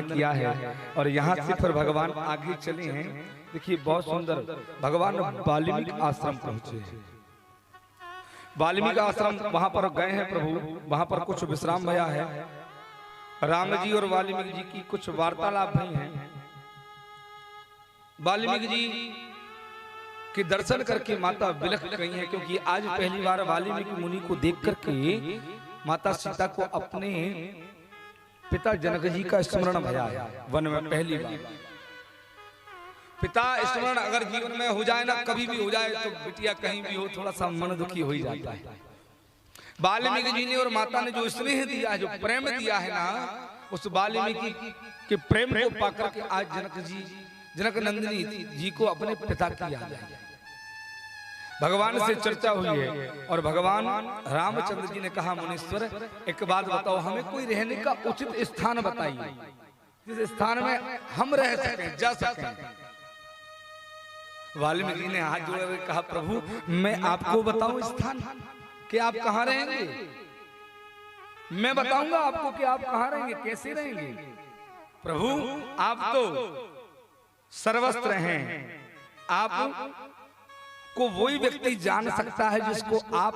किया है। और यहाँ से फिर भगवान आगे चले हैं। देखिए बहुत सुंदर, भगवान वाल्मीकि आश्रम पहुंचे हैं। वाल्मीकि आश्रम वहां पर गए हैं प्रभु, वहां पर कुछ विश्राम भया है। राम जी और वाल्मीकि जी की कुछ वार्तालाप भई हैं। वाल्मीकि जी के दर्शन करके माता विलख गई हैं, क्योंकि आज पहली बार वाल्मीकि मुनि को देख करके माता सीता को अपने पिता जनक जी का स्मरण भया है। वन में पहली बार पिता स्मरण अगर जीवन में हो जाए ना, कभी भी हो जाए, तो बिटिया कहीं भी हो थोड़ा सा मन दुखी हो ही जाता है। वाल्मीकि जी ने और माता ने जो स्नेह दिया है, जो प्रेम दिया है ना, उस वाल्मीकि के प्रेम को पाकर के आज जनक नंदिनी जी को अपने पिता की याद आई। भगवान से चर्चा हुई है और भगवान रामचंद्र जी ने कहा, मुनीश्वर एक बात बताओ, हमें कोई रहने का उचित स्थान बताइए, जिस स्थान में हम रह सकें, जा सकें। वाल्मीकि ने हाथ जोड़कर कहा, प्रभु मैं आपको बताऊं स्थान कि आप कहाँ रहेंगे? मैं बताऊंगा आपको कि आप कहाँ रहेंगे, कैसे रहेंगे। प्रभु आप तो सर्वस्त्र हैं, आप को वही व्यक्ति जान सकता है जिसको आप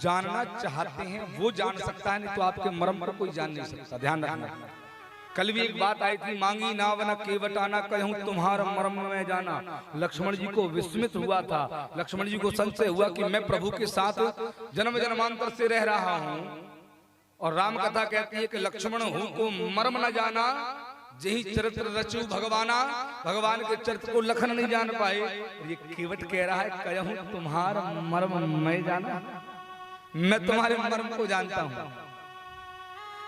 जानना चाहते हैं, वो जान सकता है, नहीं तो आपके मर्म को कोई जान नहीं सकता। ध्यान रखना। कल भी एक बात आई थी, मांगी नावना केवटाना कहूं तुम्हारा मर्म में जाना। लक्ष्मण जी को विस्मित हुआ था, लक्ष्मण जी को संशय हुआ कि मैं प्रभु के साथ जन्म जन्मांतर से रह रहा हूं, और राम कथा कहती है कि लक्ष्मण हूं को मर्म न जाना, यही चरित्र रचू भगवाना। भगवान के चरित्र को लखन नहीं जान पाए। ये केवट कह रहा है, कहूं तुम्हारा मर्म मैं जाना, मैं तुम्हारे मर्म को जानता हूं।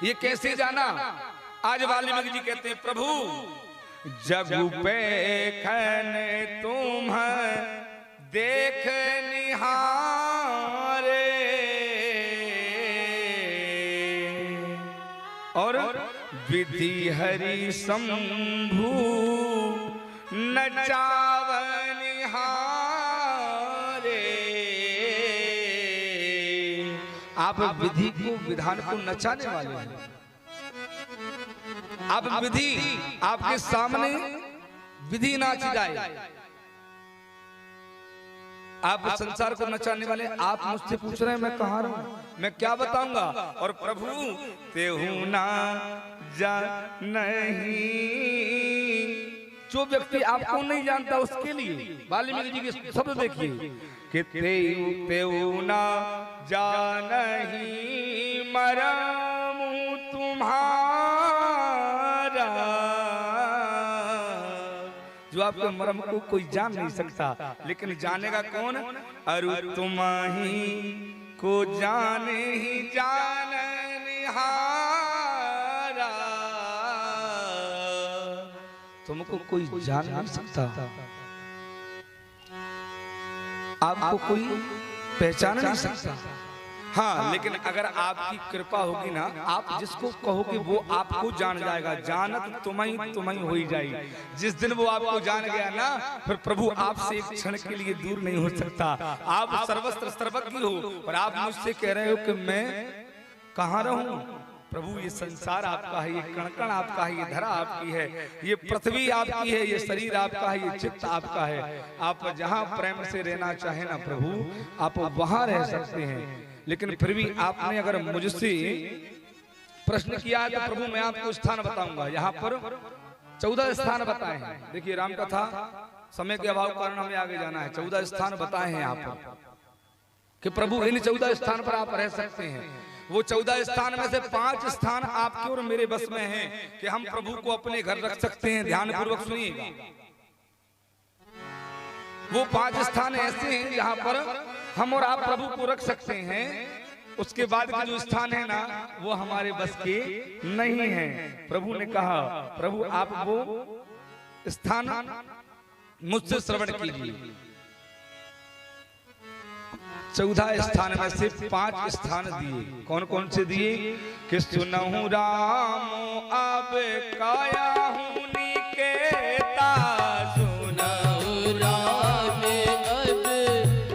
ये कैसे जाना? आज वाल्मीकि जी कहते हैं, प्रभु जगु पे खने तुम देख निहारे, और विधि हरि शंभु नचावन हारे। आप विधि को, विधान को नचाने वाले हैं। आप विधि, आपके सामने विधि नाच जाए, आप संसार को नचाने वाले। आप मुझसे पूछ रहे हैं मैं कहाँ रहूं, मैं क्या बताऊंगा? और प्रभु तेहु ना जा नहीं, जो व्यक्ति आपको नहीं जानता उसके लिए वाल्मीकि जी के शब्द देखिए कि तेहु ना जा नहीं मरम तुम्हारा। जो आपके मर्म को कोई जान नहीं सकता, लेकिन जानेगा कौन? अरु तुम्हारी को जाने ही जाननिहारा। तुमको कोई जान नहीं सकता, आपको कोई पहचान नहीं सकता। हाँ, लेकिन अगर आपकी कृपा होगी ना, आप जिसको कहोगे वो आपको जान जाएगा। जानत तुम्हें हो ही जाएगी। जिस दिन वो आपको जान गया ना, फिर प्रभु आपसे एक क्षण के लिए दूर नहीं हो सकता। आप सर्वस्त्र सर्वज्ञ हो, और आप मुझसे कह रहे हो कि मैं कहाँ रहूं? प्रभु ये संसार आपका है, ये कण-कण आपका है, ये धरा आपकी है, ये पृथ्वी आपकी है, ये शरीर आपका है, ये चित्त आपका है। आप जहाँ प्रेम से रहना चाहे ना प्रभु, आप वहां रह सकते हैं। लेकिन फिर भी आपने अगर मुझसे प्रश्न किया है तो प्रभु मैं आपको स्थान बताऊंगा। यहाँ पर 14 स्थान बताए हैं। देखिए राम कथा समय के अभाव कारण हमें आगे जाना है। 14 स्थान बताए हैं यहाँ पर कि प्रभु इन 14 स्थान पर आप रह सकते हैं। वो 14 स्थान में से 5 स्थान आपके और मेरे बस में हैं कि हम प्रभु को अपने घर रख सकते हैं। ध्यान पूर्वक सुनिएगा। वो 5 स्थान ऐसे हैं जहाँ पर हम और आप प्रभु को रख सकते हैं। उसके बाद के जो स्थान है ना, वो हमारे बस के नहीं है। प्रभु ने कहा, प्रभु आप वो स्थान मुझसे श्रवण कीजिए। 14 स्थान में से 5 स्थान दिए। कौन कौन से दिए? कि सुनहु राम अब काया हूँ निकेता, सुनहु राम अब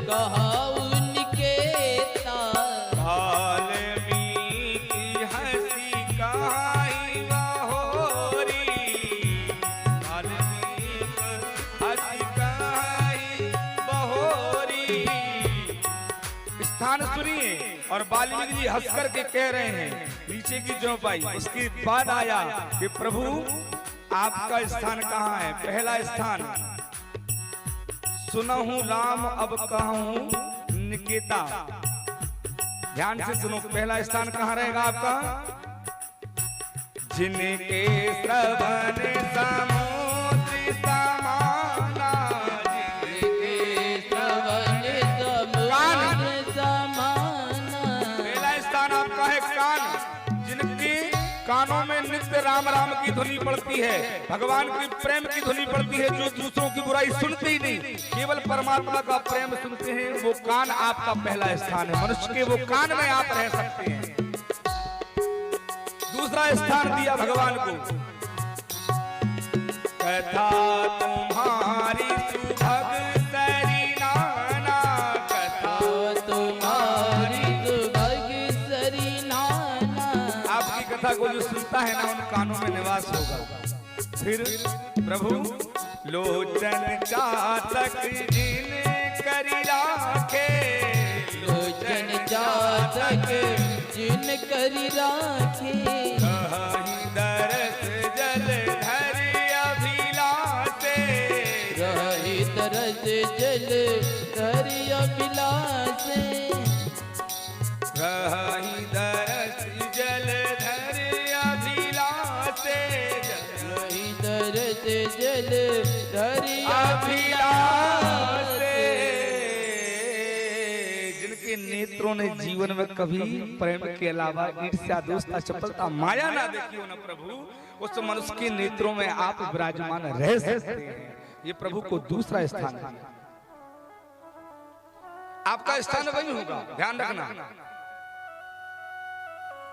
कहाऊ निकेता, वाल्मीकि हंसी कहाई बहोरी। कान सुनिए। और वाल्मीकि जी हंस करके कह रहे हैं नीचे की चौपाई। उसके बाद आया कि प्रभु आपका स्थान कहाँ है? पहला स्थान सुनहु राम अब कहूं निकेता। ध्यान से सुनो, पहला स्थान कहाँ रहेगा आपका? जिनके श्रवण समुद्र समाना, जिनके श्रवण समुद्र समाना। पहला स्थान आपका है कान, जिनके कानों में नित्य राम राम की ध्वनि पड़ती है, भगवान की प्रेम की ध्वनि पड़ती है, जो दूसरों की बुराई सुनते ही नहीं, केवल परमात्मा का प्रेम सुनते हैं। वो कान आपका पहला स्थान है। मनुष्य के वो कान में आप रह सकते हैं। दूसरा स्थान दिया भगवान को, कथा तुम्हारी सुभग सरिनाना, कथा तुम्हारी सुभग सरिनाना। आपकी कथा को जो सुनता है ना, उन कानों में निवास होगा। फिर प्रभु लोचन चातक जिन करी राखे, लोचन चातक जिन करी राखे, रही दरस जल धरि अभिलाषे, रही दरस जल धरि अभिलाषे, रही दरस जल धरि अभिलाषे, रही दरस जल धरि अभिलाषे। नेत्रों ने जीवन में कभी प्रेम के अलावा ईर्ष्या, दोस्ता, चपलता, माया ना देखी हो ना प्रभु, उस मनुष्य के नेत्रों में आप विराजमान रह सकते हैं। ये प्रभु को दूसरा स्थान है। आपका स्थान वही होगा, ध्यान रखना।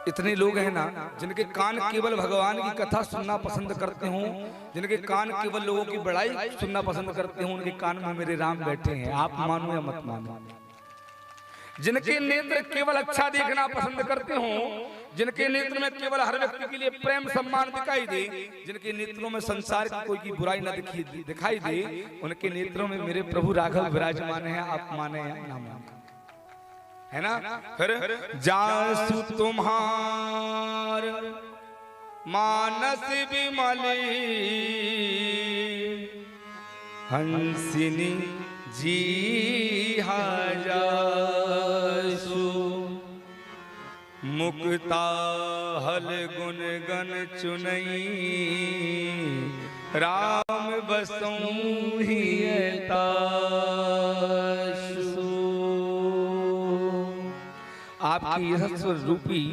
इतने लोग हैं ना जिनके कान केवल भगवान की कथा सुनना पसंद करते हों, जिनके कान केवल लोगों की बड़ाई सुनना पसंद करते हों, उनके कान में मेरे राम बैठे हैं। आप मानो या मत मानो। जिनके नेत्र केवल अच्छा देखना पसंद करते हों, जिनके नेत्र में केवल हर व्यक्ति के लिए प्रेम सम्मान दिखाई दे, जिनके नेत्रों में संसार की कोई की बुराई न दिखाई दे, उनके नेत्रों में मेरे प्रभु राघव विराजमान है। आप माने या ना माने, है ना? फिर जासु तुम्हार मानस विमली, हंसिनी जी हाजासु, मुक्ता हल गुण गण चुनई, राम बसों हियतासु। आपकी यशस्व रूपी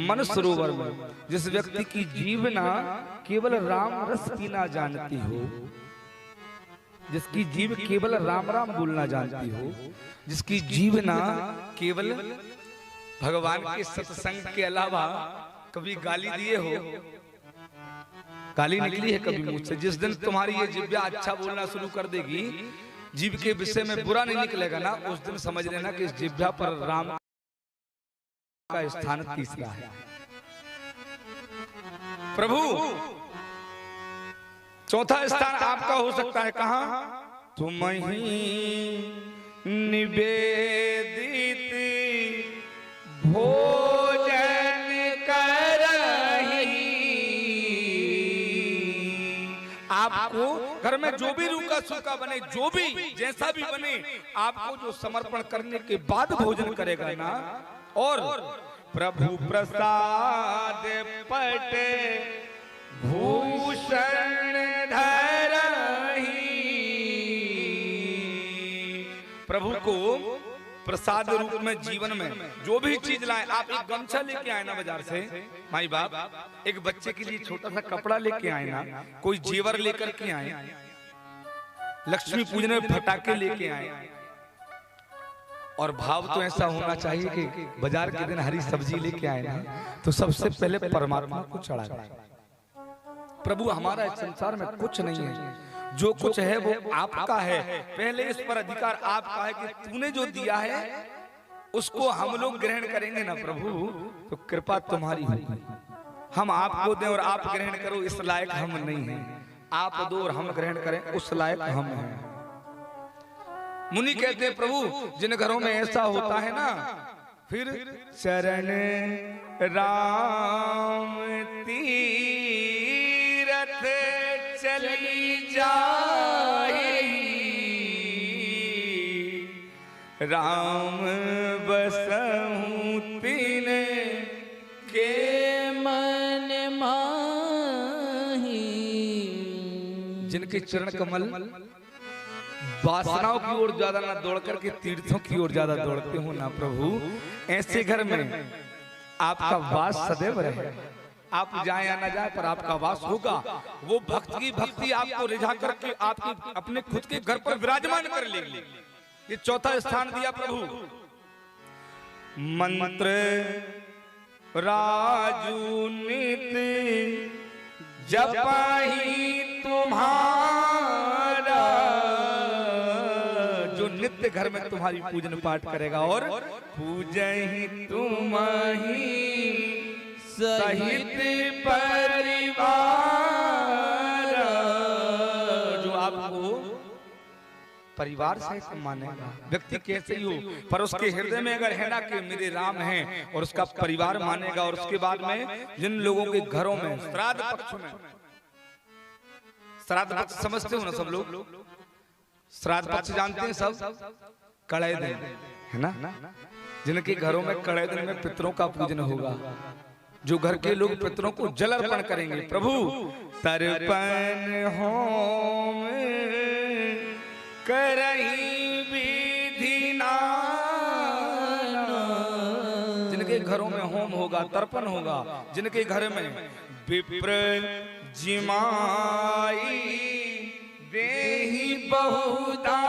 मन सरोवर में जिस व्यक्ति की जीवना केवल राम रस पीना जानती हो, जिसकी जीव केवल राम राम बोलना जानती हो, जिसकी जीवना केवल भगवान के सत्संग के अलावा कभी गाली दिए हो, गाली निकली है कभी मुझसे, जिस दिन तुम्हारी ये जिह्वा अच्छा बोलना शुरू कर देगी, जीव के विषय में बुरा नहीं निकलेगा ना, उस दिन समझ लेना कि इस जिह्वा पर राम का स्थान तीसरा है। प्रभु चौथा स्थान आपका हो सकता है कहां? तुम्हीं निवेदित भोजन करही। आपको घर में जो भी रूखा सूखा बने, जो भी जैसा भी बने, आपको जो समर्पण करने के बाद भोजन करेगा ना, और प्रभु प्रसाद पट भूषण धरही। प्रभु को प्रसाद रूप में जीवन में जो भी चीज लाए, आप एक गमछा लेके आए ना बाजार से, माई बाप, एक बच्चे के लिए छोटा सा कपड़ा लेके आए ना, कोई जेवर लेकर के आए, लक्ष्मी पूजन में फटाके लेके आए, और भाव तो ऐसा होना चाहिए कि बाजार के दिन हरी सब्जी लेके आए ना, तो सबसे पहले परमात्मा को चढ़ाए। प्रभु हमारा इस संसार में कुछ नहीं है, जो कुछ है वो आपका है, पहले इस पर अधिकार आपका है कि तूने जो दिया है उसको हम लोग ग्रहण करेंगे ना प्रभु, तो कृपा तुम्हारी होगी। हम आपको दें और आप ग्रहण करो, इस लायक हम नहीं हैं। आप दो और हम ग्रहण करें, उस लायक हम हैं। मुनि कहते हैं प्रभु जिन घरों में ऐसा होता है ना, फिर शरण राम तीरथ चली जाए, राम बसहु तिन के मन माही। जिनके चरण कमल वासनाओं की ओर ज्यादा ना दौड़ करके तीर्थों की ओर ज्यादा दौड़ते हो ना प्रभु, ऐसे घर में आपका वास सदैव रहे। आप जाए या ना जाए पर आपका वास होगा। वो भक्त की भक्ति आपको रिझा करके आपके अपने खुद के घर पर विराजमान कर लेगी। ये चौथा स्थान दिया प्रभु। मंत्र राजू नित जपाही तुम्हारा, जो नित्य घर में तुम्हारी पूजन पाठ करेगा और पूजहि तुम्हारी सहित परिवार, जो आपको परिवार सहित मानेगा। व्यक्ति कैसे ही हो पर उसके हृदय में अगर है ना कि मेरे राम हैं और उसका परिवार मानेगा। और उसके बाद में जिन लोगों के घरों में श्राद्ध पक्ष में, श्राद्ध पक्ष समझते हो ना सब लोग, श्राद्ध पक्ष जानते हैं सब, कड़े दिन है ना, जिनके घरों में कड़े दिन में पितरों का पूजन होगा। जो घर के लोग पितरों को जल अर्पण करेंगे। प्रभु तर्पण होम करही विधि नाना, जिनके घरों में होम होगा, तर्पण होगा, जिनके घर में विप्र जिमाई देहि बहुदाना,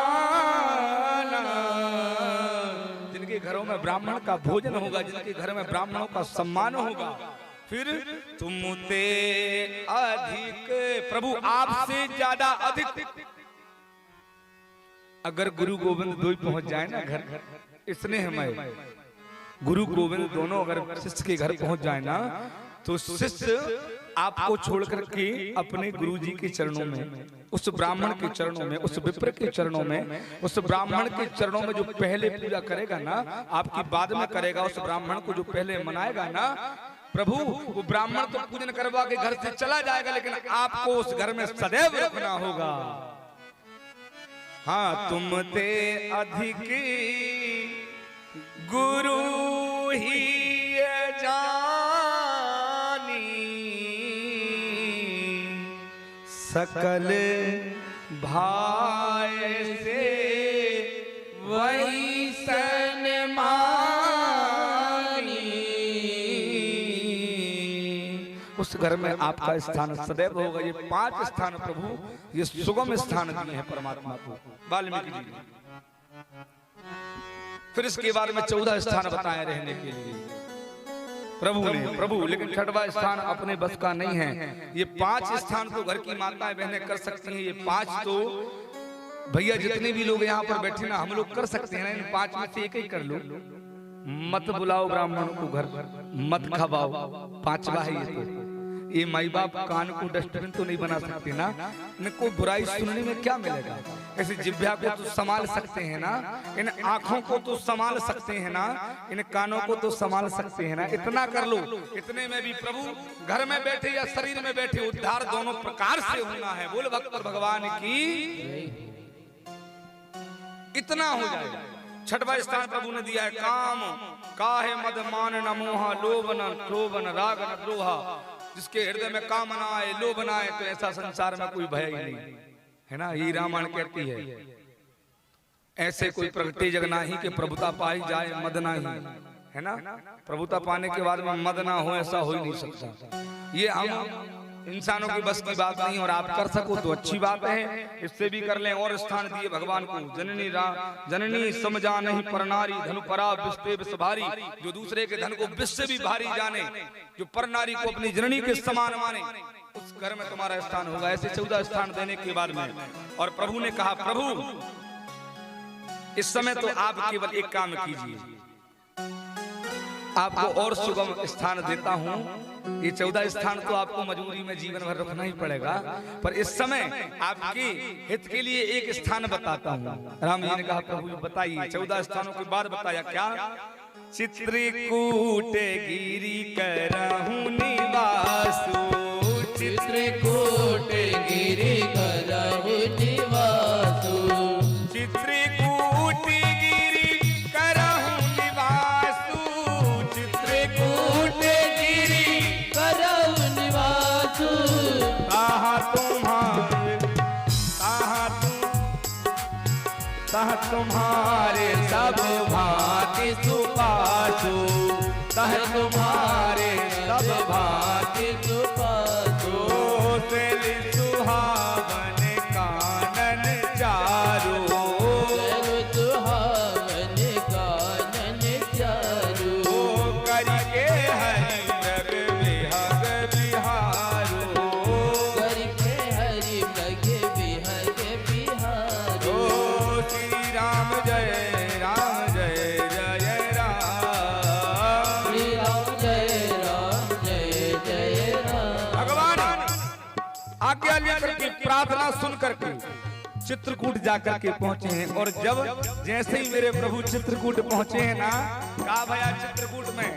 जिनके घरों में ब्राह्मण का भोजन होगा, जिनके घर में ब्राह्मणों का सम्मान होगा। फिर तुमते अधिक, प्रभु आपसे ज्यादा अधिक अगर गुरु गोविंद दो पहुंच जाए ना घर, स्नेह में गुरु गोविंद दोनों अगर शिष्य के घर पहुंच जाए ना, तो शिष्य आपको छोड़ करके अपने गुरु जी के चरणों में, उस ब्राह्मण के चरणों में, उस विप्र के चरणों में, उस ब्राह्मण के चरणों में जो पहले पूजा करेगा ना, आपकी बाद में करेगा, उस ब्राह्मण को जो पहले मनाएगा ना प्रभु, वो ब्राह्मण तो पूजन करवा के घर से चला जाएगा, लेकिन आपको उस घर में सदैव रखना होगा। हाँ, तुम ते अधिक गुरु ही जानी, सकल भाई से वही सन्मानी। उस घर में आपका स्थान सदैव होगा। ये 5 स्थान प्रभु, ये सुगम स्थान दिए हैं परमात्मा को वाल्मीकि जी। फिर इसके बाद में 14 स्थान बताए रहने के लिए प्रभु ने, प्रभु लेकिन 6वां स्थान अपने बस का नहीं है। ये 5 स्थान तो घर की माताएं बहनें कर सकती हैं। ये 5 तो भैया जितने भी लोग यहाँ पर बैठे ना, हम लोग कर सकते हैं ना। इन 5 में से एक ही कर लो। मत बुलाओ ब्राह्मण को घर, मत खवाओ, 5वां है ये। तो ये माई बाप कान को डस्टबिन तो नहीं बना सकते ना, इनको बुराई सुनने में क्या मिलेगा। ऐसे जिह्वा को तो संभाल सकते हैं ना, इन आंखों को तो संभाल सकते हैं ना, इन कानों को तो संभाल सकते हैं ना। इतना कर लो। इतने में भी प्रभु घर में बैठे या शरीर में बैठे उद्धार दोनों प्रकार से होना है। बोल भक्त भगवान की। इतना हो जाएगा। 6वां स्थान प्रभु ने दिया है काम काहे मद मान न मोहा, लोभ न क्षोभ न राग न द्रोहा। जिसके हृदय में काम ना आए, लोभ ना आए, तो ऐसा संसार में कोई भय ही नहीं है ना। ये रामायण कहती है। ऐसे कोई प्रगति जग नाही कि प्रभुता पाई जाए मद नाही, है ना। प्रभुता पाने के बाद में मद ना हो, ऐसा हो ही नहीं सकता। ये हम इंसानों की बस की बात नहीं। और आप कर सको तो अच्छी बात है, इससे भी कर लें। और स्थान दिए भगवान को। जननी समझा नहीं पर नारी, धनु परा विस्ते विष भारी। जो दूसरे के धन को विष से भी भारी जाने, जो पर नारी को अपनी जननी के समान माने, उस घर में तुम्हारा स्थान होगा। ऐसे 14 स्थान देने के बाद में और प्रभु ने कहा, प्रभु इस समय तो आप केवल एक काम कीजिए, आपको और सुगम स्थान देता हूँ। ये 14 स्थान तो आपको मजबूरी में जीवन भर रखना ही पड़ेगा, पर इस समय आपके हित के लिए एक स्थान बताता हूँ। राम जी ने कहा प्रभु बताइए। 14 स्थानों के बाद बताया क्या? चित्रकूट गिरि करहूँ निवासु, चित्रकूट गिरि करहूँ निवासु, चित्रकूट गिरि करहूँ निवासु, चित्रकूट गिरि करहूँ निवासु। तह तुम्हारे सब भांति सुपासु, तह तुम्हारे सब भांति सुपासु। सेल सुहावन कानन चारू, सेल सुहावन कानन चारू। करके हरि मृग विहग बिहारो, करके हरि मृग विहग बिहारो। श्री राम जय राम जय जय राम, श्री राम जय जय राम। भगवान आज्ञा लेकर के प्रार्थना सुन करके चित्रकूट जाकर के पहुंचे हैं। और जब जैसे ही मेरे प्रभु चित्रकूट पहुंचे हैं ना, कहा भैया चित्रकूट में